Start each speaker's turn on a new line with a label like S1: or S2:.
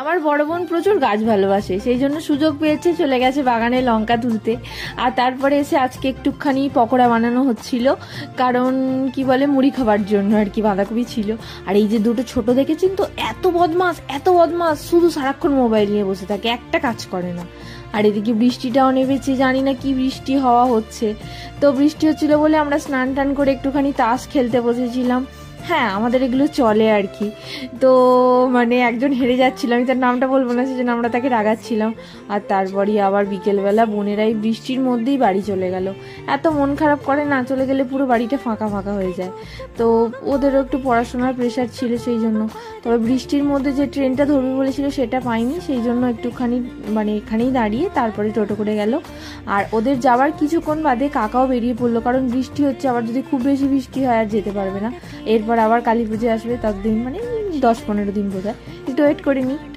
S1: আমার বড় বোন প্রচুর গাছ ভালোবাসে, সেই জন্য সুযোগ পেয়েছে চলে গেছে বাগানে লঙ্কা তুলতে। আর তারপরে এসে আজকে একটুখানি পকোড়া বানানো হচ্ছিল, কারণ কি বলে মুড়ি খাবার জন্য আর কি, বাঁধাকপি ছিল। আর এই যে দুটো ছোট দেখেছেন তো, এত বদমাস এত বদমাস, শুধু সারাক্ষণ মোবাইল নিয়ে বসে থাকে, একটা কাজ করে না। আর এদিকে বৃষ্টিটাও নেমেছে, জানি না কি বৃষ্টি হওয়া হচ্ছে। তো বৃষ্টি হচ্ছিল বলে আমরা স্নান টান করে একটুখানি তাস খেলতে বসেছিলাম। হ্যাঁ, আমাদের এগুলো চলে আর কি। তো মানে একজন হেরে যাচ্ছিল, আমি তার নামটা বলবো না, সেজন্য আমরা তাকে রাগাচ্ছিলাম। আর তারপরই আবার বিকেলবেলা বোনেরাই বৃষ্টির মধ্যেই বাড়ি চলে গেল। এত মন খারাপ করে না, চলে গেলে পুরো বাড়িটা ফাঁকা ফাঁকা হয়ে যায়। তো ওদেরও একটু পড়াশোনার প্রেশার ছিল সেই জন্য। তবে বৃষ্টির মধ্যে যে ট্রেনটা ধরবে বলেছিল সেটা পাইনি, সেই জন্য একটুখানি মানে এখানেই দাঁড়িয়ে তারপরে টোটো করে গেল। আর ওদের যাওয়ার কিছুক্ষণ বাদে কাকাও বেরিয়ে পড়লো, কারণ বৃষ্টি হচ্ছে, আবার যদি খুব বেশি বৃষ্টি হয় আর যেতে পারবে না। এরপর আবার কালী পুজো আসবে, ততদিন মানে 10-15 দিন বোধ হয়, একটু ওয়েট করে নিই।